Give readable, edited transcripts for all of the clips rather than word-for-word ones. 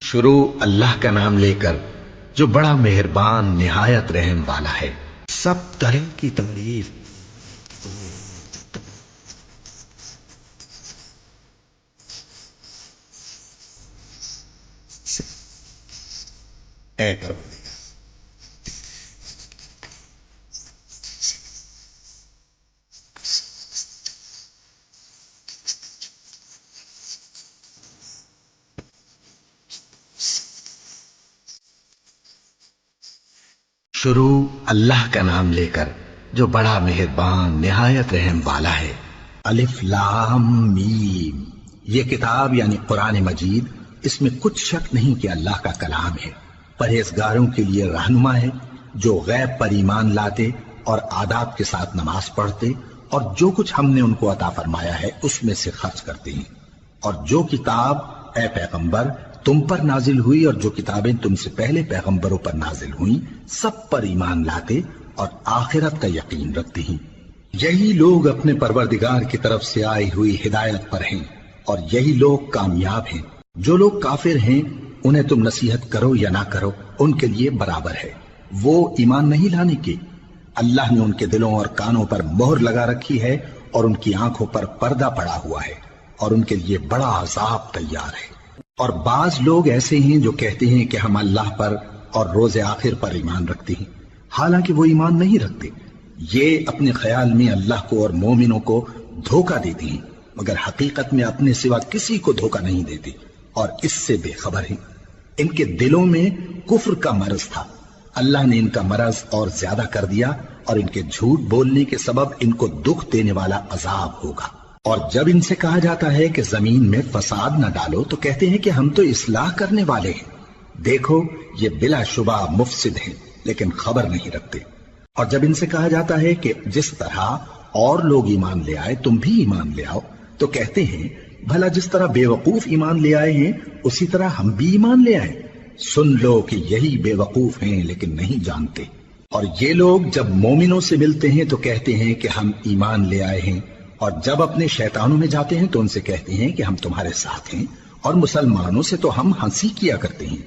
شروع اللہ کا نام لے کر جو بڑا مہربان نہایت رحم والا ہے۔ سب طرح کی تعریف اے پروردگار، شروع اللہ کا نام لے کر جو بڑا مہربان نہایت رحم والا ہے۔ الف لام میم، یہ کتاب یعنی قرآن مجید، اس میں کچھ شک نہیں کہ اللہ کا کلام ہے، پرہیزگاروں کے لیے رہنما ہے، جو غیب پر ایمان لاتے اور آداب کے ساتھ نماز پڑھتے اور جو کچھ ہم نے ان کو عطا فرمایا ہے اس میں سے خرچ کرتے ہیں، اور جو کتاب اے پیغمبر تم پر نازل ہوئی اور جو کتابیں تم سے پہلے پیغمبروں پر نازل ہوئیں سب پر ایمان لاتے اور آخرت کا یقین رکھتے ہیں۔ یہی لوگ اپنے پروردگار کی طرف سے آئی ہوئی ہدایت پر ہیں اور یہی لوگ کامیاب ہیں۔ جو لوگ کافر ہیں انہیں تم نصیحت کرو یا نہ کرو ان کے لیے برابر ہے، وہ ایمان نہیں لانے کے۔ اللہ نے ان کے دلوں اور کانوں پر مہر لگا رکھی ہے اور ان کی آنکھوں پر پردہ پڑا ہوا ہے اور ان کے لیے بڑا عذاب تیار ہے۔ اور بعض لوگ ایسے ہیں جو کہتے ہیں کہ ہم اللہ پر اور روز آخر پر ایمان رکھتے ہیں، حالانکہ وہ ایمان نہیں رکھتے۔ یہ اپنے خیال میں اللہ کو اور مومنوں کو دھوکہ دیتے ہیں، مگر حقیقت میں اپنے سوا کسی کو دھوکہ نہیں دیتے اور اس سے بے خبر ہیں۔ ان کے دلوں میں کفر کا مرض تھا، اللہ نے ان کا مرض اور زیادہ کر دیا اور ان کے جھوٹ بولنے کے سبب ان کو دکھ دینے والا عذاب ہوگا۔ اور جب ان سے کہا جاتا ہے کہ زمین میں فساد نہ ڈالو تو کہتے ہیں کہ ہم تو اصلاح کرنے والے ہیں۔ دیکھو یہ بلا شبہ مفسد ہیں لیکن خبر نہیں رکھتے۔ اور جب ان سے کہا جاتا ہے کہ جس طرح اور لوگ ایمان لے آئے تم بھی ایمان لے آؤ تو کہتے ہیں بھلا جس طرح بے وقوف ایمان لے آئے ہیں اسی طرح ہم بھی ایمان لے آئے۔ سن لو کہ یہی بے وقوف ہیں لیکن نہیں جانتے۔ اور یہ لوگ جب مومنوں سے ملتے ہیں تو کہتے ہیں کہ ہم ایمان لے آئے ہیں، اور جب اپنے شیطانوں میں جاتے ہیں تو ان سے کہتے ہیں کہ ہم تمہارے ساتھ ہیں، اور مسلمانوں سے تو ہم ہنسی کیا کرتے ہیں۔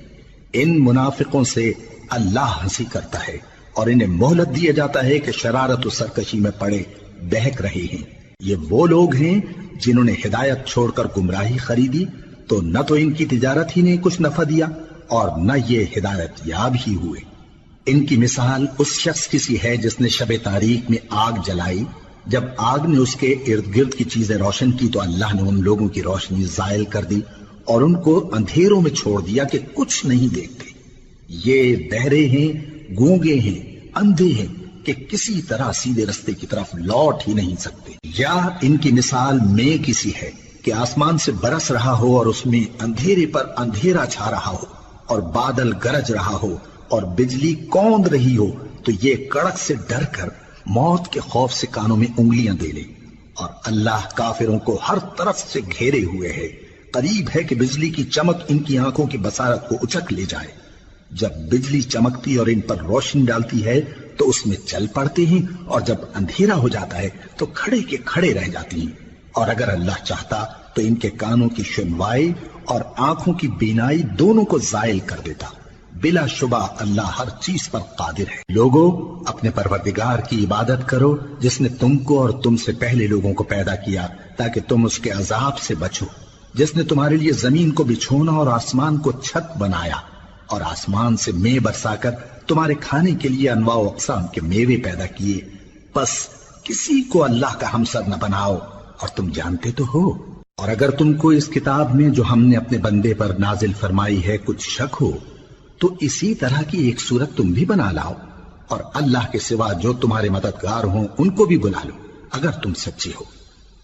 ان منافقوں سے اللہ ہنسی کرتا ہے اور انہیں مہلت دیا جاتا ہے کہ شرارت و سرکشی میں پڑے بہک رہے ہیں۔ یہ وہ لوگ ہیں جنہوں نے ہدایت چھوڑ کر گمراہی خریدی، تو نہ تو ان کی تجارت ہی نے کچھ نفع دیا اور نہ یہ ہدایت یاب ہی ہوئے۔ ان کی مثال اس شخص کی سی ہے جس نے شب تاریک میں آگ جلائی، جب آگ نے اس کے ارد گرد کی چیزیں روشن کی تو اللہ نے ان لوگوں کی روشنی زائل کر دی اور ان کو اندھیروں میں چھوڑ دیا کہ کچھ نہیں دیکھتے۔ یہ بہرے ہیں، گونگے ہیں، اندھے ہیں کہ کسی طرح سیدھے رستے کی طرف لوٹ ہی نہیں سکتے۔ یا ان کی مثال میں کسی ہے کہ آسمان سے برس رہا ہو اور اس میں اندھیرے پر اندھیرا چھا رہا ہو اور بادل گرج رہا ہو اور بجلی کوند رہی ہو تو یہ کڑک سے ڈر کر موت کے خوف سے کانوں میں انگلیاں دے لے۔ اور اللہ کافروں کو ہر طرف سے گھیرے ہوئے ہے، قریب ہے کہ بجلی کی چمک ان کی آنکھوں کی بصارت کو اچک لے جائے۔ جب بجلی چمکتی اور ان پر روشنی ڈالتی ہے تو اس میں چل پڑتے ہیں، اور جب اندھیرا ہو جاتا ہے تو کھڑے کے کھڑے رہ جاتے ہیں۔ اور اگر اللہ چاہتا تو ان کے کانوں کی سنوائی اور آنکھوں کی بینائی دونوں کو زائل کر دیتا۔ بلا شبہ اللہ ہر چیز پر قادر ہے۔ لوگوں اپنے پروردگار کی عبادت کرو جس نے تم کو اور تم سے پہلے لوگوں کو پیدا کیا تاکہ تم اس کے عذاب سے بچو، جس نے تمہارے لیے زمین کو بچھونا اور آسمان کو چھت بنایا اور آسمان سے مے برسا کر تمہارے کھانے کے لیے انواع و اقسام کے میوے پیدا کیے۔ بس کسی کو اللہ کا ہمسر نہ بناؤ اور تم جانتے تو ہو۔ اور اگر تم کو اس کتاب میں جو ہم نے اپنے بندے پر نازل فرمائی ہے کچھ شک ہو تو اسی طرح کی ایک صورت تم بھی بنا لاؤ، اور اللہ کے سوا جو تمہارے مددگار ہوں ان کو بھی بلا لو اگر تم سچے ہو۔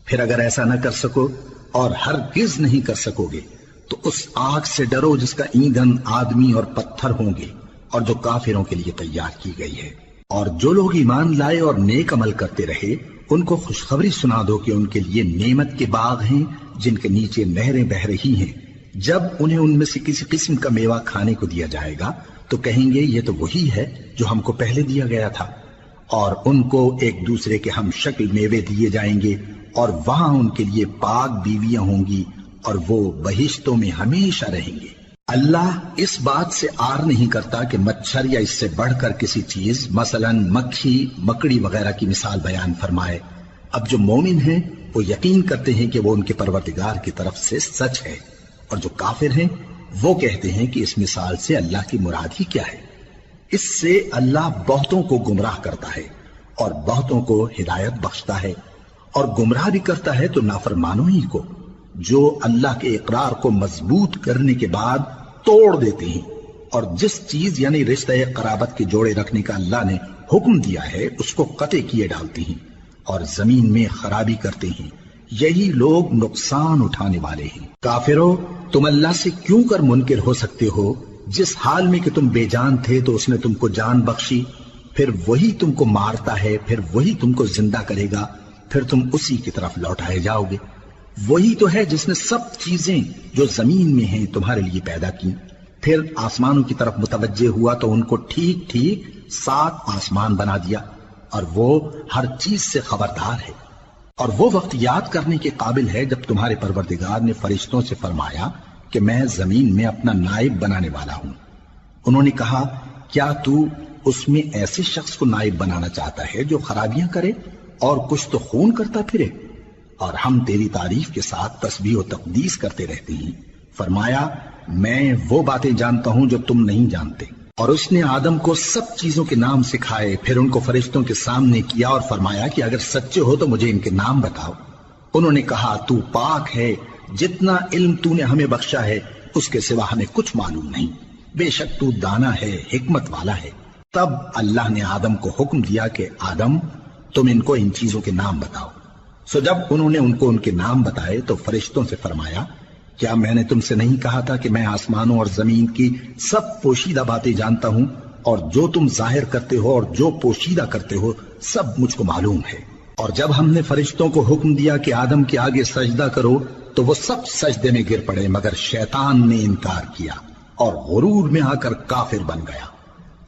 پھر اگر ایسا نہ کر سکو اور ہرگز نہیں کر سکو گے تو اس آگ سے ڈرو جس کا ایندھن آدمی اور پتھر ہوں گے اور جو کافروں کے لیے تیار کی گئی ہے۔ اور جو لوگ ایمان لائے اور نیک عمل کرتے رہے ان کو خوشخبری سنا دو کہ ان کے لیے نعمت کے باغ ہیں جن کے نیچے نہریں بہ رہی ہیں۔ جب انہیں ان میں سے کسی قسم کا میوہ کھانے کو دیا جائے گا تو کہیں گے یہ تو وہی ہے جو ہم کو پہلے دیا گیا تھا، اور ان کو ایک دوسرے کے ہم شکل میوے دیے جائیں گے اور وہاں ان کے لیے پاک بیویاں ہوں گی اور وہ بہشتوں میں ہمیشہ رہیں گے۔ اللہ اس بات سے آر نہیں کرتا کہ مچھر یا اس سے بڑھ کر کسی چیز مثلاً مکھی مکڑی وغیرہ کی مثال بیان فرمائے۔ اب جو مومن ہیں وہ یقین کرتے ہیں کہ وہ ان کے پروردگار کی طرف سے سچ ہے، اور جو کافر ہیں وہ کہتے ہیں کہ اس مثال سے اللہ کی مراد ہی کیا ہے۔ اس سے اللہ بہتوں کو گمراہ کرتا ہے اور بہتوں کو ہدایت بخشتا ہے، اور گمراہ بھی کرتا ہے تو نافرمانوں ہی کو، جو اللہ کے اقرار کو مضبوط کرنے کے بعد توڑ دیتے ہیں، اور جس چیز یعنی رشتہ قرابت کے جوڑے رکھنے کا اللہ نے حکم دیا ہے اس کو قطع کیے ڈالتے ہیں اور زمین میں خرابی کرتے ہیں۔ یہی لوگ نقصان اٹھانے والے ہیں۔ کافرو، تم اللہ سے کیوں کر منکر ہو سکتے ہو؟ جس حال میں کہ تم بے جان تھے تو اس نے تم کو جان بخشی، پھر وہی تم کو مارتا ہے، پھر وہی تم کو زندہ کرے گا، پھر تم اسی کی طرف لوٹائے جاؤ گے۔ وہی تو ہے جس نے سب چیزیں جو زمین میں ہیں تمہارے لیے پیدا کی، پھر آسمانوں کی طرف متوجہ ہوا تو ان کو ٹھیک ٹھیک 7 آسمان بنا دیا، اور وہ ہر چیز سے خبردار ہے۔ اور وہ وقت یاد کرنے کے قابل ہے جب تمہارے پروردگار نے فرشتوں سے فرمایا کہ میں زمین میں اپنا نائب بنانے والا ہوں۔ انہوں نے کہا، کیا تو اس میں ایسے شخص کو نائب بنانا چاہتا ہے جو خرابیاں کرے اور کچھ تو خون کرتا پھرے؟ اور ہم تیری تعریف کے ساتھ تسبیح و تقدیس کرتے رہتے ہیں۔ فرمایا، میں وہ باتیں جانتا ہوں جو تم نہیں جانتے۔ اور اس نے آدم کو سب چیزوں کے نام سکھائے، پھر ان کو فرشتوں کے سامنے کیا اور فرمایا کہ اگر سچے ہو تو مجھے ان کے نام بتاؤ۔ انہوں نے کہا، تو پاک ہے، جتنا علم تو نے ہمیں بخشا ہے اس کے سوا ہمیں کچھ معلوم نہیں، بے شک تو دانا ہے، حکمت والا ہے۔ تب اللہ نے آدم کو حکم دیا کہ آدم، تم ان کو ان چیزوں کے نام بتاؤ۔ سو جب انہوں نے ان کو ان کے نام بتائے تو فرشتوں سے فرمایا، کیا میں نے تم سے نہیں کہا تھا کہ میں آسمانوں اور زمین کی سب پوشیدہ باتیں جانتا ہوں، اور جو تم ظاہر کرتے ہو اور جو پوشیدہ کرتے ہو سب مجھ کو معلوم ہے۔ اور جب ہم نے فرشتوں کو حکم دیا کہ آدم کے آگے سجدہ کرو تو وہ سب سجدے میں گر پڑے مگر شیطان نے انکار کیا اور غرور میں آ کر کافر بن گیا۔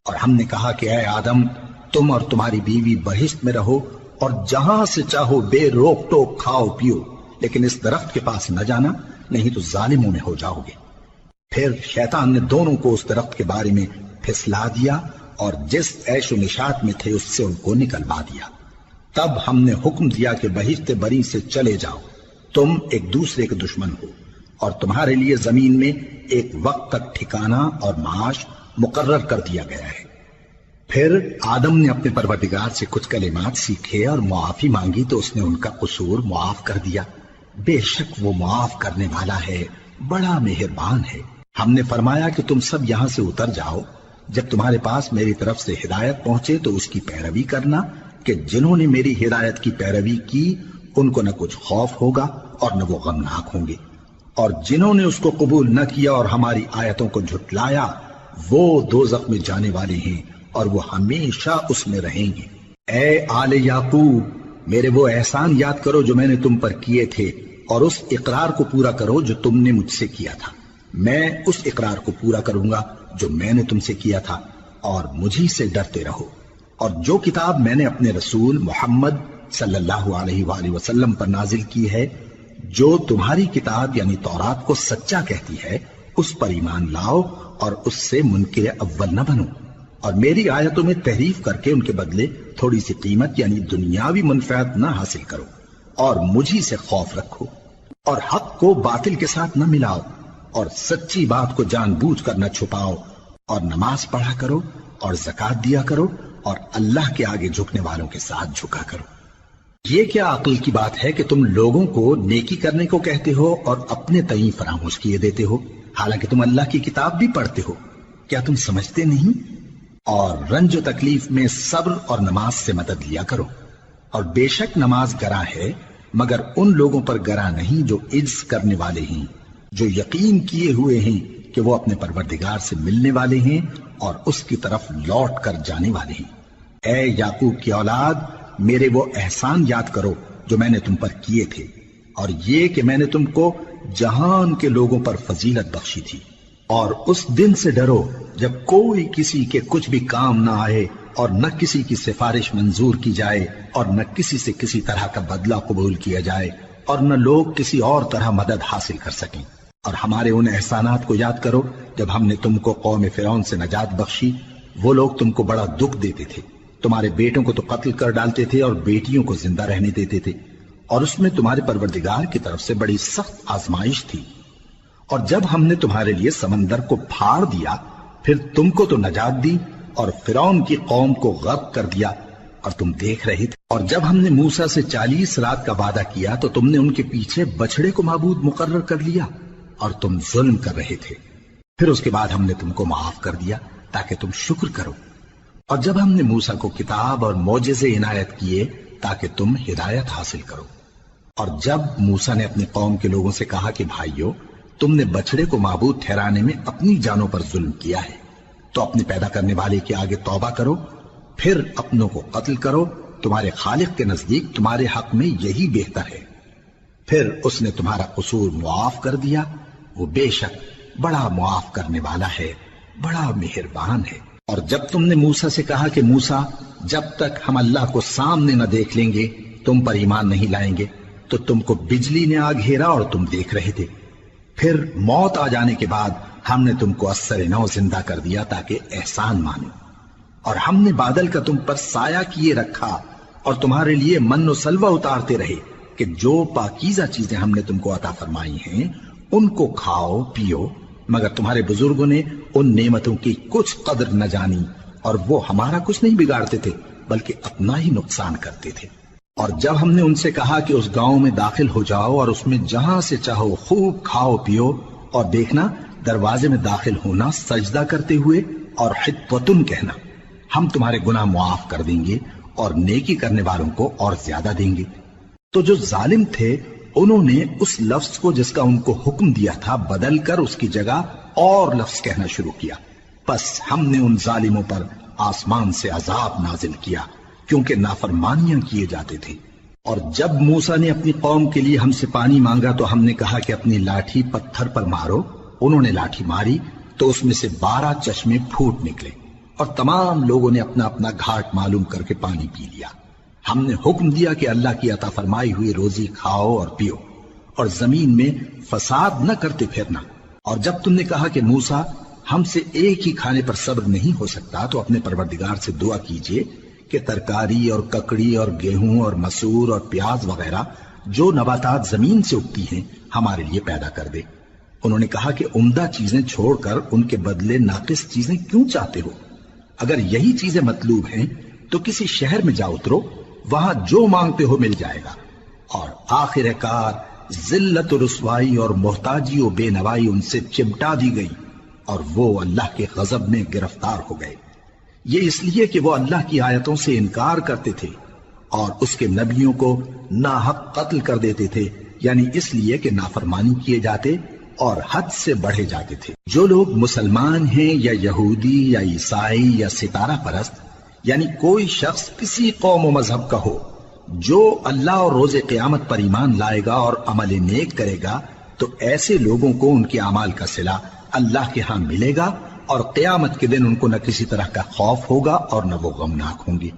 اور ہم نے کہا کہ اے آدم، تم اور تمہاری بیوی بہشت میں رہو اور جہاں سے چاہو بے روک ٹوک کھاؤ پیو، لیکن اس درخت کے پاس نہ جانا، نہیں تو ظالموں میں ہو جاؤ گے۔ پھر شیطان نے دونوں کو اس درخت کے بارے میں پھسلا دیا اور جس عیش و نشاط میں تھے اس سے ان کو نکلوا دیا۔ تب ہم نے حکم دیا کہ بہشت بری سے چلے جاؤ، تم ایک دوسرے کے دشمن ہو، اور تمہارے لیے زمین میں ایک وقت تک ٹھکانہ اور معاش مقرر کر دیا گیا ہے۔ پھر آدم نے اپنے پروردگار سے کچھ کلمات سیکھے اور معافی مانگی تو اس نے ان کا قصور معاف کر دیا۔ بے شک وہ معاف کرنے والا ہے، بڑا مہربان ہے۔ ہم نے فرمایا کہ تم سب یہاں سے اتر جاؤ، جب تمہارے پاس میری طرف سے ہدایت پہنچے تو اس کی پیروی کرنا، کہ جنہوں نے میری ہدایت کی پیروی کی ان کو نہ کچھ خوف ہوگا اور نہ وہ غمناک ہوں گے، اور جنہوں نے اس کو قبول نہ کیا اور ہماری آیتوں کو جھٹلایا وہ دوزخ میں جانے والے ہیں اور وہ ہمیشہ اس میں رہیں گے۔ اے آل یعقوب، میرے وہ احسان یاد کرو جو میں نے تم پر کیے تھے، اور اس اقرار کو پورا کرو جو تم نے مجھ سے کیا تھا۔ میں اس اقرار کو پورا کروں گا جو میں نے تم سے کیا تھا، اور مجھی سے ڈرتے رہو۔ اور جو کتاب میں نے اپنے رسول محمد صلی اللہ علیہ وآلہ وسلم پر نازل کی ہے، جو تمہاری کتاب یعنی تورات کو سچا کہتی ہے، اس پر ایمان لاؤ اور اس سے منکر اول نہ بنو، اور میری آیتوں میں تحریف کر کے ان کے بدلے تھوڑی سی قیمت یعنی دنیاوی منفعت نہ حاصل کرو، اور مجھی سے خوف رکھو، اور حق کو باطل کے ساتھ نہ ملاؤ، اور سچی بات کو جان بوجھ کر نہ چھپاؤ، اور نماز پڑھا کرو اور زکوٰۃ دیا کرو، اور اللہ کے آگے جھکنے والوں کے ساتھ جھکا کرو۔ یہ کیا عقل کی بات ہے کہ تم لوگوں کو نیکی کرنے کو کہتے ہو اور اپنے تئیں فراموش کیے دیتے ہو، حالانکہ تم اللہ کی کتاب بھی پڑھتے ہو؟ کیا تم سمجھتے نہیں؟ اور رنج و تکلیف میں صبر اور نماز سے مدد لیا کرو، اور بے شک نماز گراں ہے مگر ان لوگوں پر گراں نہیں جو عجز کرنے والے ہیں، جو یقین کیے ہوئے ہیں کہ وہ اپنے پروردگار سے ملنے والے ہیں اور اس کی طرف لوٹ کر جانے والے ہیں۔ اے یعقوب کی اولاد، میرے وہ احسان یاد کرو جو میں نے تم پر کیے تھے، اور یہ کہ میں نے تم کو جہان کے لوگوں پر فضیلت بخشی تھی۔ اور اس دن سے ڈرو جب کوئی کسی کے کچھ بھی کام نہ آئے، اور نہ کسی کی سفارش منظور کی جائے، اور نہ کسی سے کسی طرح کا بدلہ قبول کیا جائے، اور نہ لوگ کسی اور طرح مدد حاصل کر سکیں۔ اور ہمارے ان احسانات کو یاد کرو جب ہم نے تم کو قوم فرعون سے نجات بخشی. وہ لوگ تم کو بڑا دکھ دیتے تھے، تمہارے بیٹوں کو تو قتل کر ڈالتے تھے اور بیٹیوں کو زندہ رہنے دیتے تھے، اور اس میں تمہارے پروردگار کی طرف سے بڑی سخت آزمائش تھی. اور جب ہم نے تمہارے لیے سمندر کو پھاڑ دیا پھر تم کو تو نجات دی اور فرعون کی قوم کو غرق کر دیا اور تم دیکھ رہے تھے. اور جب ہم نے موسیٰ سے 40 رات کا وعدہ کیا تو تم نے ان کے پیچھے بچڑے کو معبود مقرر کر لیا اور تم ظلم کر رہے تھے. پھر اس کے بعد ہم نے تم کو معاف کر دیا تاکہ تم شکر کرو. اور جب ہم نے موسیٰ کو کتاب اور معجزے عنایت کیے تاکہ تم ہدایت حاصل کرو. اور جب موسیٰ نے اپنی قوم کے لوگوں سے کہا کہ بھائیو، تم نے بچڑے کو معبود ٹھہرانے میں اپنی جانوں پر ظلم کیا ہے، تو اپنے پیدا کرنے والے کے آگے توبہ کرو، پھر اپنوں کو قتل کرو، تمہارے خالق کے نزدیک تمہارے حق میں یہی بہتر ہے. پھر اس نے تمہارا قصور معاف کر دیا، وہ بے شک بڑا معاف کرنے والا ہے، بڑا مہربان ہے. اور جب تم نے موسیٰ سے کہا کہ موسیٰ، جب تک ہم اللہ کو سامنے نہ دیکھ لیں گے تم پر ایمان نہیں لائیں گے، تو تم کو بجلی نے آ گھیرا اور تم دیکھ رہے تھے. پھر موت آ جانے کے بعد ہم نے تم کو اثر نو زندہ کر دیا تاکہ احسان مانو. اور ہم نے بادل کا تم پر سایہ کیے رکھا اور تمہارے لیے من و سلوہ اتارتے رہے کہ جو پاکیزہ چیزیں ہم نے تم کو عطا فرمائی ہیں ان کو کھاؤ پیو، مگر تمہارے بزرگوں نے ان نعمتوں کی کچھ قدر نہ جانی اور وہ ہمارا کچھ نہیں بگاڑتے تھے بلکہ اپنا ہی نقصان کرتے تھے. اور جب ہم نے ان سے کہا کہ اس گاؤں میں داخل ہو جاؤ اور اس میں جہاں سے چاہو خوب کھاؤ پیو، اور دیکھنا دروازے میں داخل ہونا سجدہ کرتے ہوئے اور حطوتن کہنا، ہم تمہارے گناہ معاف کر دیں گے اور نیکی کرنے والوں کو اور زیادہ دیں گے. تو جو ظالم تھے انہوں نے اس لفظ کو جس کا ان کو حکم دیا تھا بدل کر اس کی جگہ اور لفظ کہنا شروع کیا. پس ہم نے ان ظالموں پر آسمان سے عذاب نازل کیا کیونکہ نافرمانیاں کیے جاتے تھے. اور جب موسیٰ نے اپنی قوم کے لیے ہم سے پانی مانگا تو ہم نے کہا کہ اپنی لاٹھی پتھر پر مارو. انہوں نے لاٹھی ماری تو اس میں سے 12 چشمے پھوٹ نکلے اور تمام لوگوں نے اپنا اپنا گھاٹ معلوم کر کے پانی پی لیا. ہم نے حکم دیا کہ اللہ کی عطا فرمائی ہوئی روزی کھاؤ اور پیو اور زمین میں فساد نہ کرتے پھرنا. اور جب تم نے کہا کہ موسیٰ ہم سے ایک ہی کھانے پر صبر نہیں ہو سکتا تو اپنے پروردگار سے دعا کیجئے کہ ترکاری اور ککڑی اور گیہوں اور مسور اور پیاز وغیرہ جو نباتات زمین سے اگتی ہیں ہمارے لیے پیدا کر دے. انہوں نے کہا کہ عمدہ چیزیں چھوڑ کر ان کے بدلے ناقص چیزیں کیوں چاہتے ہو؟ اگر یہی چیزیں مطلوب ہیں تو کسی شہر میں جا اترو، وہاں جو مانگتے ہو مل جائے گا. اور آخر کار ذلت و رسوائی اور محتاجی و بے نوائی ان سے چمٹا دی گئی اور وہ اللہ کے غضب میں گرفتار ہو گئے. یہ اس لیے کہ وہ اللہ کی آیتوں سے انکار کرتے تھے اور اس کے نبیوں کو ناحق قتل کر دیتے تھے، یعنی اس لیے کہ نافرمانی کیے جاتے اور حد سے بڑھے جاتے تھے. جو لوگ مسلمان ہیں یا یہودی یا عیسائی یا ستارہ پرست، یعنی کوئی شخص کسی قوم و مذہب کا ہو، جو اللہ اور روز قیامت پر ایمان لائے گا اور عمل نیک کرے گا تو ایسے لوگوں کو ان کے اعمال کا صلہ اللہ کے ہاں ملے گا اور قیامت کے دن ان کو نہ کسی طرح کا خوف ہوگا اور نہ وہ غمناک ہوں گے.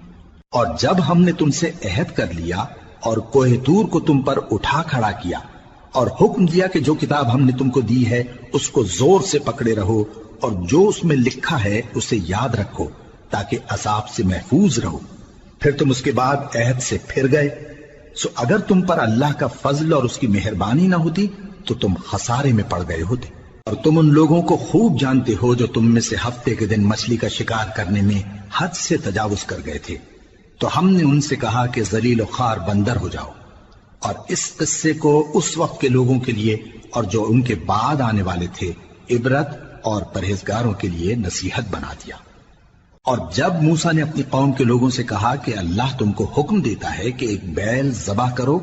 اور جب ہم نے تم سے عہد کر لیا اور کوہ طور کو تم پر اٹھا کھڑا کیا اور حکم دیا کہ جو کتاب ہم نے تم کو دی ہے اس کو زور سے پکڑے رہو اور جو اس میں لکھا ہے اسے یاد رکھو تاکہ عذاب سے محفوظ رہو، پھر تم اس کے بعد عہد سے پھر گئے، سو اگر تم پر اللہ کا فضل اور اس کی مہربانی نہ ہوتی تو تم خسارے میں پڑ گئے ہوتے. اور تم ان لوگوں کو خوب جانتے ہو جو تم میں سے ہفتے کے دن مچھلی کا شکار کرنے میں حد سے تجاوز کر گئے تھے، تو ہم نے ان سے کہا کہ ذلیل و خوار بندر ہو جاؤ. اور اس قصے کو اس وقت کے لوگوں کے لیے اور جو ان کے بعد آنے والے تھے عبرت اور پرہیزگاروں کے لیے نصیحت بنا دیا. اور جب موسیٰ نے اپنی قوم کے لوگوں سے کہا کہ اللہ تم کو حکم دیتا ہے کہ ایک بیل ذبح کرو،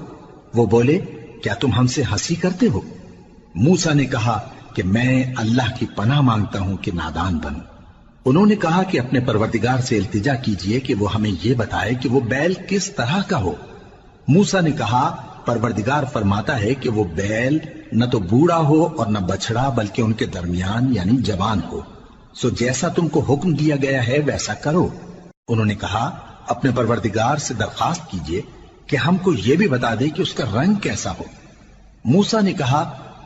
وہ بولے کیا تم ہم سے ہنسی کرتے ہو؟ موسیٰ نے کہا کہ میں اللہ کی پناہ مانگتا ہوں کہ نادان بنوں. انہوں نے کہا کہ اپنے پروردگار سے التجا کیجئے کہ وہ ہمیں یہ بتائے کہ وہ بیل کس طرح کا ہو. موسیٰ نے کہا پروردگار فرماتا ہے کہ وہ بیل نہ تو بوڑھا ہو اور نہ بچڑا بلکہ ان کے درمیان یعنی جوان ہو، سو جیسا تم کو حکم دیا گیا ہے ویسا کرو. انہوں نے کہا اپنے پروردگار سے درخواست کیجئے کہ ہم کو یہ بھی بتا دے کہ اس کا رنگ کیسا ہو. موسیٰ نے کہا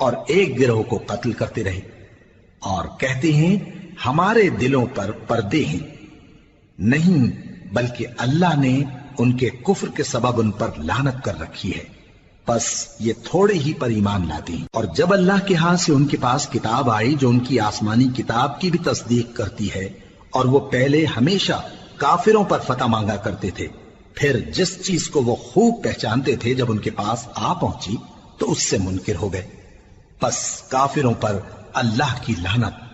اور ایک گروہ کو قتل کرتے رہے، اور کہتے ہیں ہمارے دلوں پر پردے ہیں، نہیں بلکہ اللہ نے ان کے کفر کے سبب ان پر لعنت کر رکھی ہے، بس یہ تھوڑے ہی پر ایمان لاتے ہیں۔ اور جب اللہ کے ہاں سے ان کے پاس کتاب آئی جو ان کی آسمانی کتاب کی بھی تصدیق کرتی ہے، اور وہ پہلے ہمیشہ کافروں پر فتح مانگا کرتے تھے، پھر جس چیز کو وہ خوب پہچانتے تھے جب ان کے پاس آ پہنچی تو اس سے منکر ہو گئے، بس کافروں پر اللہ کی لعنت۔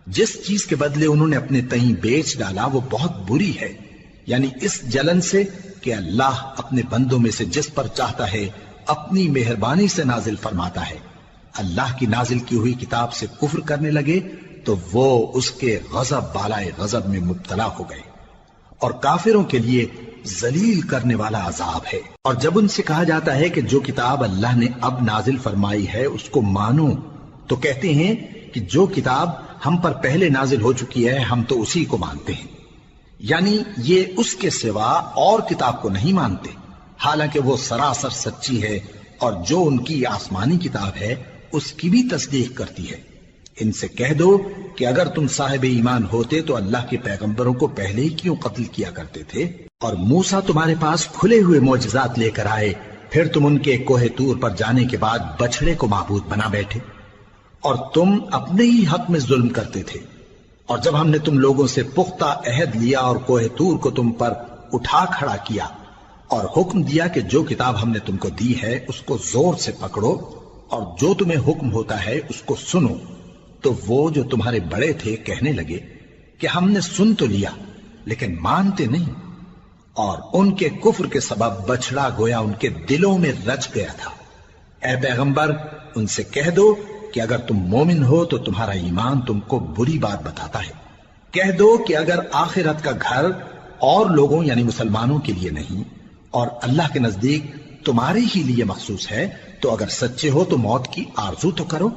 جس چیز کے بدلے انہوں نے اپنے تئیں بیچ ڈالا وہ بہت بری ہے، یعنی اس جلن سے کہ اللہ اپنے بندوں میں سے جس پر چاہتا ہے اپنی مہربانی سے نازل فرماتا ہے۔ اللہ کی نازل کی ہوئی کتاب سے کفر کرنے لگے تو وہ اس کے غضب بالائے غضب میں مبتلا ہو گئے، اور کافروں کے لیے ذلیل کرنے والا عذاب ہے۔ اور جب ان سے کہا جاتا ہے کہ جو کتاب اللہ نے اب نازل فرمائی ہے اس کو مانو، تو کہتے ہیں کہ جو کتاب ہم پر پہلے نازل ہو چکی ہے ہم تو اسی کو مانتے ہیں، یعنی یہ اس کے سوا اور کتاب کو نہیں مانتے، حالانکہ وہ سراسر سچی ہے، اور جو ان کی آسمانی کتاب ہے اس کی بھی تصدیق کرتی ہے۔ ان سے کہہ دو کہ اگر تم صاحب ایمان ہوتے تو اللہ کے پیغمبروں کو پہلے ہی کیوں قتل کیا کرتے تھے؟ اور موسیٰ تمہارے پاس کھلے ہوئے معجزات لے کر آئے، پھر تم ان کے کوہ طور پر جانے کے بعد بچڑے کو معبود بنا بیٹھے، اور تم اپنے ہی حق میں ظلم کرتے تھے۔ اور جب ہم نے تم لوگوں سے پختہ عہد لیا اور کوہ طور کو تم پر اٹھا کھڑا کیا، اور حکم دیا کہ جو کتاب ہم نے تم کو دی ہے اس کو زور سے پکڑو، اور جو تمہیں حکم ہوتا ہے اس کو سنو، تو وہ جو تمہارے بڑے تھے کہنے لگے کہ ہم نے سن تو لیا لیکن مانتے نہیں، اور ان کے کفر کے سبب بچڑا گویا ان کے دلوں میں رچ گیا تھا۔ اے پیغمبر ان سے کہہ دو کہ اگر تم مومن ہو تو تمہارا ایمان تم کو بری بات بتاتا ہے۔ کہہ دو کہ اگر آخرت کا گھر اور لوگوں یعنی مسلمانوں کے لیے نہیں اور اللہ کے نزدیک تمہارے ہی لیے مخصوص ہے تو اگر سچے ہو تو موت کی آرزو تو کرو،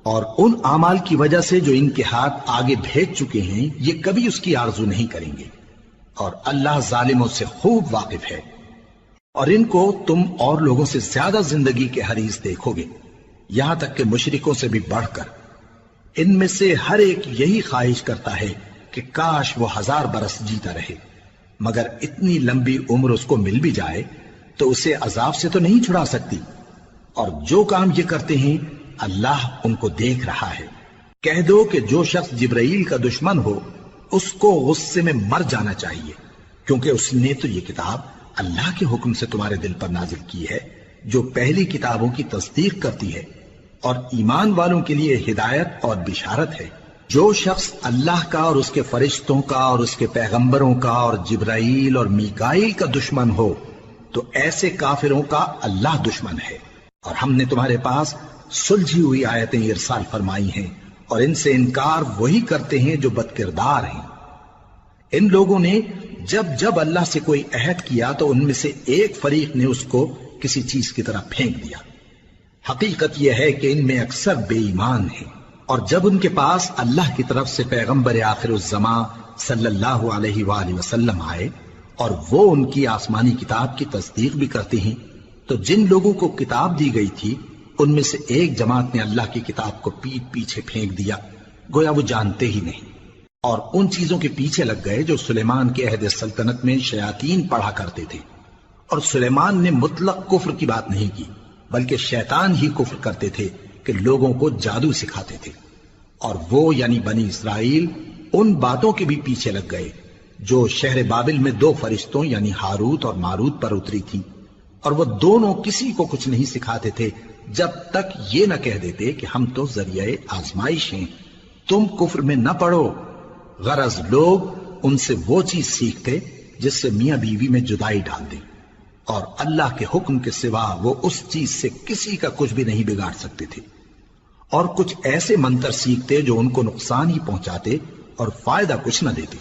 اور ان اعمال کی وجہ سے جو ان کے ہاتھ آگے بھیج چکے ہیں یہ کبھی اس کی آرزو نہیں کریں گے، اور اللہ ظالموں سے خوب واقف ہے۔ اور ان کو تم اور لوگوں سے زیادہ زندگی کے حریص دیکھو گے، یہاں تک کہ مشرکوں سے بھی بڑھ کر۔ ان میں سے ہر ایک یہی خواہش کرتا ہے کہ کاش وہ 1000 برس جیتا رہے، مگر اتنی لمبی عمر اس کو مل بھی جائے تو اسے عذاب سے تو نہیں چھڑا سکتی، اور جو کام یہ کرتے ہیں اللہ ان کو دیکھ رہا ہے۔ کہہ دو کہ جو شخص جبرائیل کا دشمن ہو اس کو غصے میں مر جانا چاہیے، کیونکہ اس نے تو یہ کتاب اللہ کے حکم سے تمہارے دل پر نازل کی ہے جو پہلی کتابوں کی تصدیق کرتی ہے، اور ایمان والوں کے لیے ہدایت اور بشارت ہے۔ جو شخص اللہ کا اور اس کے فرشتوں کا اور اس کے پیغمبروں کا اور جبرائیل اور میکائیل کا دشمن ہو تو ایسے کافروں کا اللہ دشمن ہے۔ اور ہم نے تمہارے پاس سلجھی ہوئی آیتیں ارسال فرمائی ہیں، اور ان سے انکار وہی کرتے ہیں جو بد کردار ہیں۔ ان لوگوں نے جب جب اللہ سے کوئی عہد کیا تو ان میں سے ایک فریق نے اس کو کسی چیز کی طرح پھینک دیا۔ حقیقت یہ ہے کہ ان میں اکثر بے ایمان ہیں، اور جب ان کے پاس اللہ کی طرف سے پیغمبر آخر الزماں صلی اللہ علیہ وآلہ وسلم آئے اور وہ ان کی آسمانی کتاب کی تصدیق بھی کرتے ہیں، تو جن لوگوں کو کتاب دی گئی تھی ان میں سے ایک جماعت نے اللہ کی کتاب کو پیٹ پیچھے پھینک دیا، گویا وہ جانتے ہی نہیں، اور ان چیزوں کے پیچھے لگ گئے جو سلیمان کے عہد سلطنت میں شیاطین پڑھا کرتے تھے۔ اور سلیمان نے مطلق کفر کی بات نہیں کی، بلکہ شیطان ہی کفر کرتے تھے کہ لوگوں کو جادو سکھاتے تھے، اور وہ یعنی بنی اسرائیل ان باتوں کے بھی پیچھے لگ گئے جو شہر بابل میں 2 فرشتوں یعنی ہاروت اور ماروت پر اتری تھی، اور وہ دونوں کسی کو کچھ نہیں سکھاتے تھے جب تک یہ نہ کہہ دیتے کہ ہم تو ذریعہ آزمائش ہیں، تم کفر میں نہ پڑو۔ غرض لوگ ان سے وہ چیز سیکھتے جس سے میاں بیوی میں جدائی ڈال دیں، اور اللہ کے حکم کے سوا وہ اس چیز سے کسی کا کچھ بھی نہیں بگاڑ سکتے تھے، اور کچھ ایسے منتر سیکھتے جو ان کو نقصان ہی پہنچاتے اور فائدہ کچھ نہ دیتے،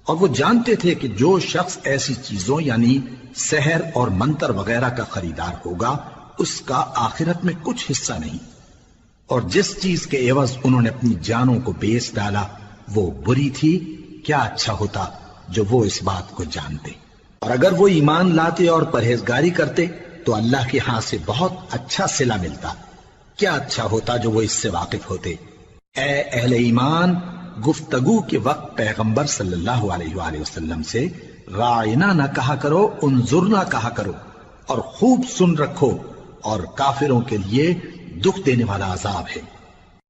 اور وہ جانتے تھے کہ جو شخص ایسی چیزوں یعنی سحر اور منتر وغیرہ کا خریدار ہوگا اس کا آخرت میں کچھ حصہ نہیں، اور جس چیز کے عوض انہوں نے اپنی جانوں کو بیچ ڈالا وہ بری تھی، کیا اچھا ہوتا جو وہ اس بات کو جانتے۔ اور اگر وہ ایمان لاتے اور پرہیزگاری کرتے تو اللہ کے ہاں سے بہت اچھا صلہ ملتا، کیا اچھا ہوتا جو وہ اس سے واقف ہوتے۔ اے اہل ایمان، گفتگو کے وقت پیغمبر صلی اللہ علیہ وآلہ وسلم سے رائنا نہ کہا کرو، انظرنا کہا کرو، اور خوب سن رکھو، اور کافروں کے لیے دکھ دینے والا عذاب ہے۔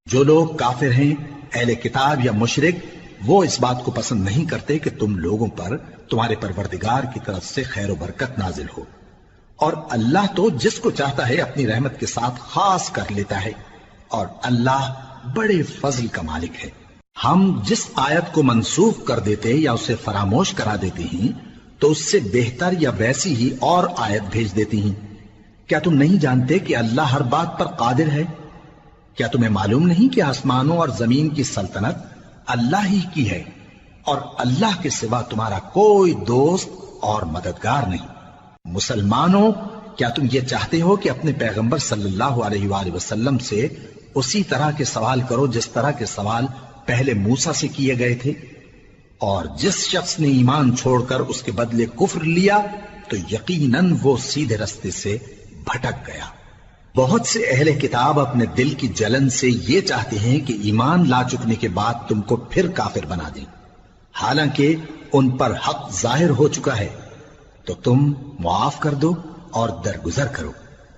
جو لوگ کافر ہیں، اہل کتاب یا مشرک، وہ اس بات کو پسند نہیں کرتے کہ تم لوگوں پر تمہارے پروردگار کی طرف سے خیر و برکت نازل ہو، اور اللہ تو جس کو چاہتا ہے اپنی رحمت کے ساتھ خاص کر لیتا ہے، اور اللہ بڑے فضل کا مالک ہے۔ ہم جس آیت کو منسوخ کر دیتے یا اسے فراموش کرا دیتے ہیں تو اس سے بہتر یا ویسی ہی اور آیت بھیج دیتی ہیں۔ کیا تم نہیں جانتے کہ اللہ ہر بات پر قادر ہے؟ کیا تمہیں معلوم نہیں کہ آسمانوں اور زمین کی سلطنت اللہ ہی کی ہے، اور اللہ کے سوا تمہارا کوئی دوست اور مددگار نہیں؟ مسلمانوں، کیا تم یہ چاہتے ہو کہ اپنے پیغمبر صلی اللہ علیہ وآلہ وسلم سے اسی طرح کے سوال کرو جس طرح کے سوال پہلے موسیٰ سے کیے گئے تھے؟ اور جس شخص نے ایمان چھوڑ کر اس کے بدلے کفر لیا تو یقیناً وہ سیدھے رستے سے بھٹک گیا۔ بہت سے اہل کتاب اپنے دل کی جلن سے یہ چاہتے ہیں کہ ایمان لا چکنے کے بعد تم کو پھر کافر بنا دیں، حالانکہ ان پر حق ظاہر ہو چکا ہے۔ تو تم معاف کر دو اور درگزر کرو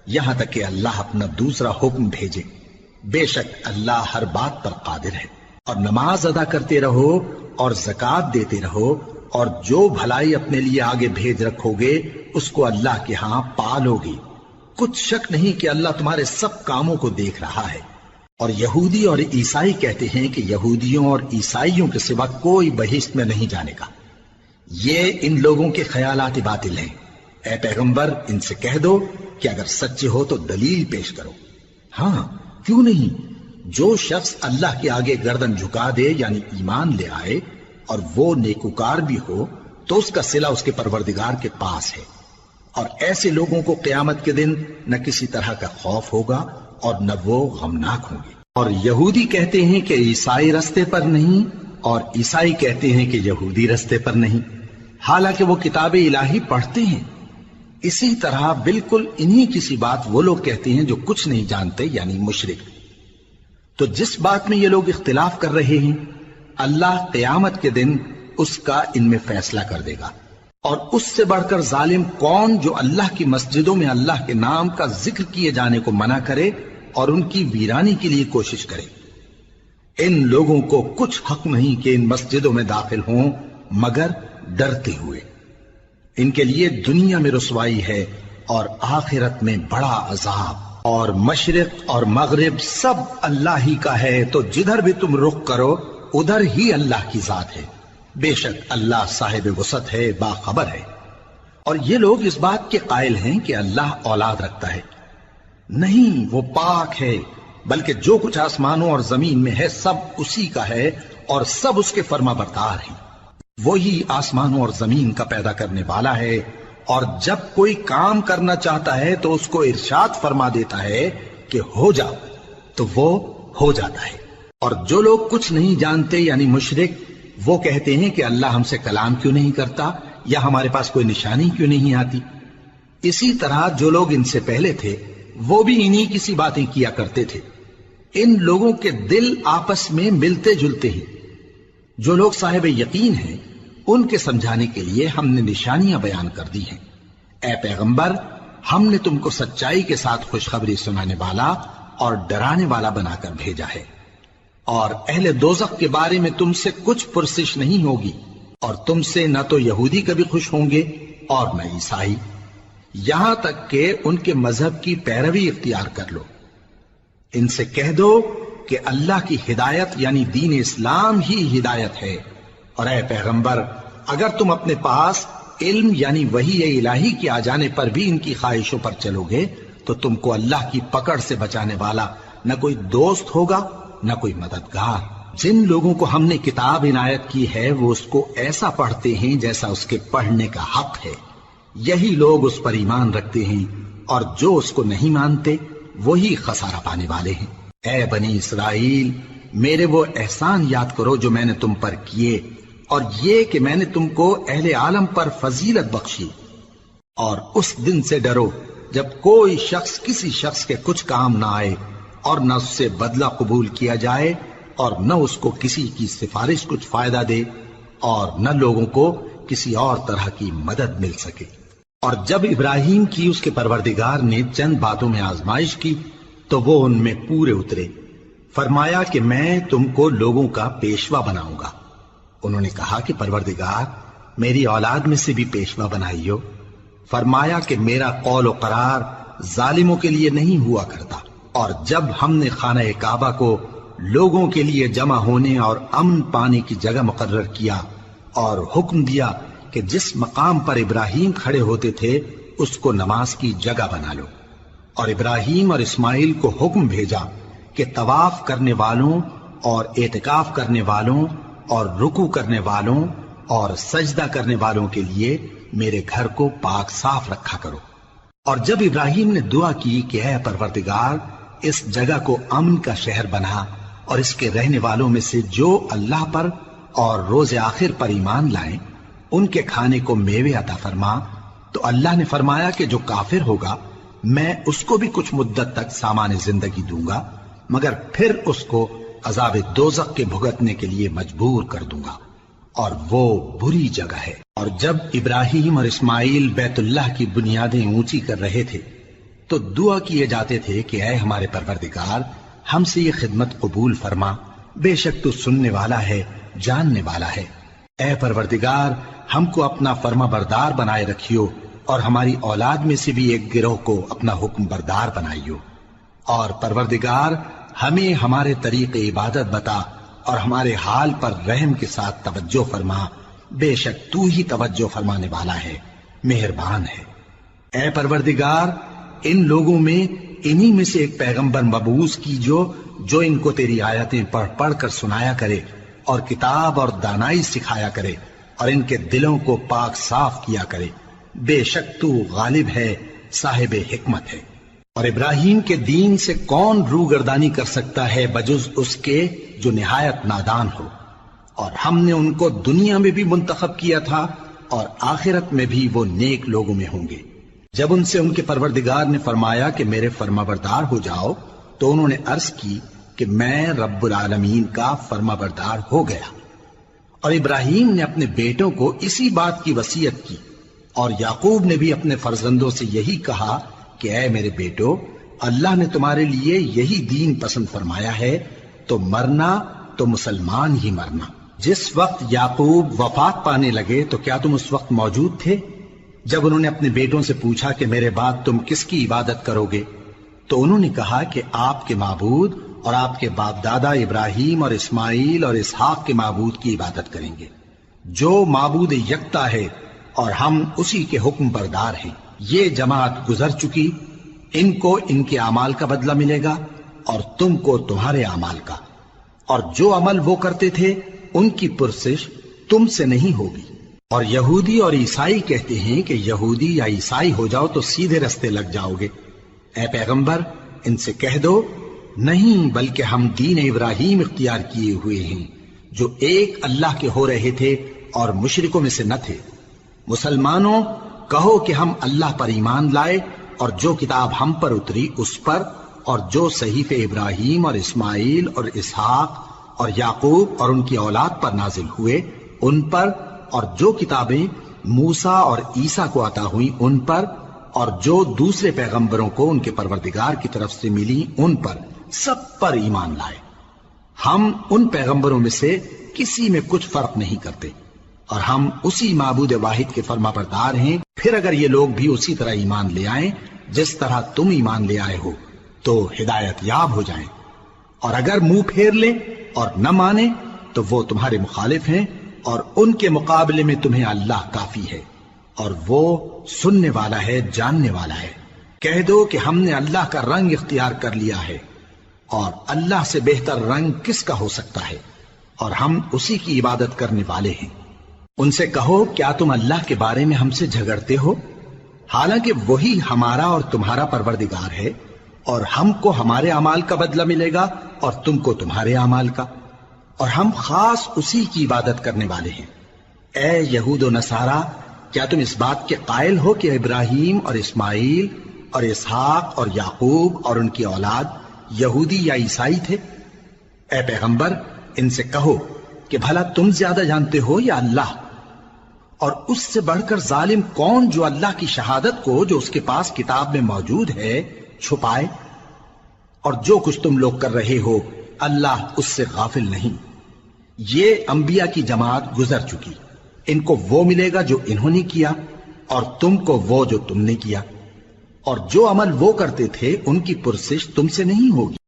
یہاں تک کہ اللہ اپنا دوسرا حکم بھیجے۔ بے شک اللہ ہر بات پر قادر ہے۔ اور نماز ادا کرتے رہو اور زکوٰۃ دیتے رہو، اور جو بھلائی اپنے لیے آگے بھیج رکھو گے اس کو اللہ کے ہاں پالو گے۔ کچھ شک نہیں کہ اللہ تمہارے سب کاموں کو دیکھ رہا ہے۔ اور یہودی اور عیسائی کہتے ہیں کہ یہودیوں اور عیسائیوں کے سوا کوئی بہشت میں نہیں جانے کا۔ یہ ان لوگوں کے خیالات باطل ہیں۔ اے پیغمبر، ان سے کہہ دو کہ اگر سچے ہو تو دلیل پیش کرو۔ ہاں، کیوں نہیں؟ جو شخص اللہ کے آگے گردن جھکا دے یعنی ایمان لے آئے اور وہ نیکوکار بھی ہو تو اس کا صلہ اس کے پروردگار کے پاس ہے، اور ایسے لوگوں کو قیامت کے دن نہ کسی طرح کا خوف ہوگا اور نہ وہ غمناک ہوں گے۔ اور یہودی کہتے ہیں کہ عیسائی رستے پر نہیں، اور عیسائی کہتے ہیں کہ یہودی رستے پر نہیں، حالانکہ وہ کتاب الہی پڑھتے ہیں۔ اسی طرح بالکل انہی کسی بات وہ لوگ کہتے ہیں جو کچھ نہیں جانتے یعنی مشرک۔ تو جس بات میں یہ لوگ اختلاف کر رہے ہیں اللہ قیامت کے دن اس کا ان میں فیصلہ کر دے گا۔ اور اس سے بڑھ کر ظالم کون جو اللہ کی مسجدوں میں اللہ کے نام کا ذکر کیے جانے کو منع کرے اور ان کی ویرانی کے لیے کوشش کرے۔ ان لوگوں کو کچھ حق نہیں کہ ان مسجدوں میں داخل ہوں مگر ڈرتے ہوئے۔ ان کے لیے دنیا میں رسوائی ہے اور آخرت میں بڑا عذاب۔ اور مشرق اور مغرب سب اللہ ہی کا ہے، تو جدھر بھی تم رخ کرو ادھر ہی اللہ کی ذات ہے۔ بے شک اللہ صاحب وسعت ہے، باخبر ہے۔ اور یہ لوگ اس بات کے قائل ہیں کہ اللہ اولاد رکھتا ہے۔ نہیں، وہ پاک ہے، بلکہ جو کچھ آسمانوں اور زمین میں ہے سب اسی کا ہے، اور سب اس کے فرما بردار ہیں۔ وہی آسمانوں اور زمین کا پیدا کرنے والا ہے، اور جب کوئی کام کرنا چاہتا ہے تو اس کو ارشاد فرما دیتا ہے کہ ہو جاؤ، تو وہ ہو جاتا ہے۔ اور جو لوگ کچھ نہیں جانتے یعنی مشرک، وہ کہتے ہیں کہ اللہ ہم سے کلام کیوں نہیں کرتا، یا ہمارے پاس کوئی نشانی کیوں نہیں آتی۔ اسی طرح جو لوگ ان سے پہلے تھے وہ بھی انہی کسی باتیں کیا کرتے تھے۔ ان لوگوں کے دل آپس میں ملتے جلتے ہیں۔ جو لوگ صاحب یقین ہیں ان کے سمجھانے کے لیے ہم نے نشانیاں بیان کر دی ہیں۔ اے پیغمبر، ہم نے تم کو سچائی کے ساتھ خوشخبری سنانے والا اور ڈرانے والا بنا کر بھیجا ہے۔ اور اہل دوزخ کے بارے میں تم سے کچھ پرسش نہیں ہوگی، اور تم سے نہ تو یہودی کبھی خوش ہوں گے اور نہ عیسائی، یہاں تک کہ ان کے مذہب کی پیروی اختیار کر لو۔ ان سے کہہ دو کہ اللہ کی ہدایت یعنی دین اسلام ہی ہدایت ہے، اور اے پیغمبر اگر تم اپنے پاس علم یعنی وحی الہی کے آ جانے پر بھی ان کی خواہشوں پر چلو گے تو تم کو اللہ کی پکڑ سے بچانے والا نہ کوئی دوست ہوگا نہ کوئی مددگار۔ جن لوگوں کو ہم نے کتاب عنایت کی ہے وہ اس کو ایسا پڑھتے ہیں جیسا اس کے پڑھنے کا حق ہے، یہی لوگ اس پر ایمان رکھتے ہیں، اور جو اس کو نہیں مانتے وہی خسارہ پانے والے ہیں۔ اے بنی اسرائیل، میرے وہ احسان یاد کرو جو میں نے تم پر کیے، اور یہ کہ میں نے تم کو اہل عالم پر فضیلت بخشی۔ اور اس دن سے ڈرو جب کوئی شخص کسی شخص کے کچھ کام نہ آئے، اور نہ اس سے بدلہ قبول کیا جائے اور نہ اس کو کسی کی سفارش کچھ فائدہ دے اور نہ لوگوں کو کسی اور طرح کی مدد مل سکے۔ اور جب ابراہیم کی اس کے پروردگار نے چند باتوں میں آزمائش کی تو وہ ان میں پورے اترے۔ فرمایا کہ میں تم کو لوگوں کا پیشوا بناؤں گا۔ انہوں نے کہا کہ پروردگار میری اولاد میں سے بھی پیشوا بنائیو۔ فرمایا کہ میرا قول و قرار ظالموں کے لیے نہیں ہوا کرتا۔ اور جب ہم نے خانہ کعبہ کو لوگوں کے لیے جمع ہونے اور امن پانے کی جگہ مقرر کیا اور حکم دیا کہ جس مقام پر ابراہیم کھڑے ہوتے تھے اس کو نماز کی جگہ بنا لو، اور ابراہیم اور اسماعیل کو حکم بھیجا کہ طواف کرنے والوں اور اعتکاف کرنے والوں اور رکوع کرنے والوں اور سجدہ کرنے والوں کے لیے میرے گھر کو پاک صاف رکھا کرو۔ اور جب ابراہیم نے دعا کی کہ اے پروردگار اس جگہ کو امن کا شہر بنا اور اس کے رہنے والوں میں سے جو اللہ پر اور روز آخر پر ایمان لائیں ان کے کھانے کو میوے عطا فرما، تو اللہ نے فرمایا کہ جو کافر ہوگا میں اس کو بھی کچھ مدت تک سامان زندگی دوں گا، مگر پھر اس کو عذاب دوزخ کے بھگتنے کے لیے مجبور کر دوں گا، اور وہ بری جگہ ہے۔ اور جب ابراہیم اور اسماعیل بیت اللہ کی بنیادیں اونچی کر رہے تھے تو دعا کیے جاتے تھے کہ اے ہمارے پروردگار ہم سے یہ خدمت قبول فرما، بے شک تو سننے والا ہے، جاننے والا ہے۔ اے پروردگار ہم کو اپنا فرما بردار بنائے رکھیو اور ہماری اولاد میں سے بھی ایک گروہ کو اپنا حکم بردار بنائیو، اور پروردگار ہمیں ہمارے طریق عبادت بتا اور ہمارے حال پر رحم کے ساتھ توجہ فرما، بے شک تو ہی توجہ فرمانے والا ہے، مہربان ہے۔ اے پروردگار ان لوگوں میں انہی میں سے ایک پیغمبر مبعوث کی جو ان کو تیری آیتیں پڑھ پڑھ کر سنایا کرے اور کتاب اور دانائی سکھایا کرے اور ان کے دلوں کو پاک صاف کیا کرے، بے شک تو غالب ہے، صاحب حکمت ہے۔ اور ابراہیم کے دین سے کون روگردانی کر سکتا ہے بجز اس کے جو نہایت نادان ہو، اور ہم نے ان کو دنیا میں بھی منتخب کیا تھا اور آخرت میں بھی وہ نیک لوگوں میں ہوں گے۔ جب ان سے ان کے پروردگار نے فرمایا کہ میرے فرمانبردار ہو جاؤ تو انہوں نے عرض کی کہ میں رب العالمین کا فرمانبردار ہو گیا۔ اور ابراہیم نے اپنے بیٹوں کو اسی بات کی وصیت کی، اور یعقوب نے بھی اپنے فرزندوں سے یہی کہا کہ اے میرے بیٹو، اللہ نے تمہارے لیے یہی دین پسند فرمایا ہے، تو مرنا تو مسلمان ہی مرنا۔ جس وقت یعقوب وفات پانے لگے تو کیا تم اس وقت موجود تھے؟ جب انہوں نے اپنے بیٹوں سے پوچھا کہ میرے بعد تم کس کی عبادت کرو گے تو انہوں نے کہا کہ آپ کے معبود اور آپ کے باپ دادا ابراہیم اور اسماعیل اور اسحاق کے معبود کی عبادت کریں گے، جو معبود یکتا ہے اور ہم اسی کے حکم بردار ہیں۔ یہ جماعت گزر چکی، ان کو ان کے اعمال کا بدلہ ملے گا اور تم کو تمہارے اعمال کا، اور جو عمل وہ کرتے تھے ان کی پرسش تم سے نہیں ہوگی۔ اور یہودی اور عیسائی کہتے ہیں کہ یہودی یا عیسائی ہو جاؤ تو سیدھے رستے لگ جاؤ گے۔ اے پیغمبر ان سے کہہ دو نہیں، بلکہ ہم دین ابراہیم اختیار کیے ہوئے ہیں جو ایک اللہ کے ہو رہے تھے اور مشرکوں میں سے نہ تھے۔ مسلمانوں کہو کہ ہم اللہ پر ایمان لائے اور جو کتاب ہم پر اتری اس پر، اور جو صحیفے ابراہیم اور اسماعیل اور اسحاق اور یعقوب اور ان کی اولاد پر نازل ہوئے ان پر، اور جو کتابیں موسیٰ اور عیسیٰ کو عطا ہوئیں ان پر، اور جو دوسرے پیغمبروں کو ان کے پروردگار کی طرف سے ملی ان پر، سب پر ایمان لائے۔ ہم ان پیغمبروں میں سے کسی میں کچھ فرق نہیں کرتے، اور ہم اسی معبود واحد کے فرمانبردار ہیں۔ پھر اگر یہ لوگ بھی اسی طرح ایمان لے آئیں جس طرح تم ایمان لے آئے ہو تو ہدایت یاب ہو جائیں، اور اگر منہ پھیر لیں اور نہ مانیں تو وہ تمہارے مخالف ہیں، اور ان کے مقابلے میں تمہیں اللہ کافی ہے، اور وہ سننے والا ہے، جاننے والا ہے۔ کہہ دو کہ ہم نے اللہ کا رنگ اختیار کر لیا ہے، اور اللہ سے بہتر رنگ کس کا ہو سکتا ہے، اور ہم اسی کی عبادت کرنے والے ہیں۔ ان سے کہو کیا تم اللہ کے بارے میں ہم سے جھگڑتے ہو، حالانکہ وہی ہمارا اور تمہارا پروردگار ہے، اور ہم کو ہمارے اعمال کا بدلہ ملے گا اور تم کو تمہارے اعمال کا، اور ہم خاص اسی کی عبادت کرنے والے ہیں۔ اے یہود و نصارا، کیا تم اس بات کے قائل ہو کہ ابراہیم اور اسماعیل اور اسحاق اور یعقوب اور ان کی اولاد یہودی یا عیسائی تھے؟ اے پیغمبر ان سے کہو کہ بھلا تم زیادہ جانتے ہو یا اللہ؟ اور اس سے بڑھ کر ظالم کون جو اللہ کی شہادت کو جو اس کے پاس کتاب میں موجود ہے چھپائے؟ اور جو کچھ تم لوگ کر رہے ہو اللہ اس سے غافل نہیں۔ یہ انبیاء کی جماعت گزر چکی، ان کو وہ ملے گا جو انہوں نے کیا، اور تم کو وہ جو تم نے کیا، اور جو عمل وہ کرتے تھے ان کی پرسش تم سے نہیں ہوگی۔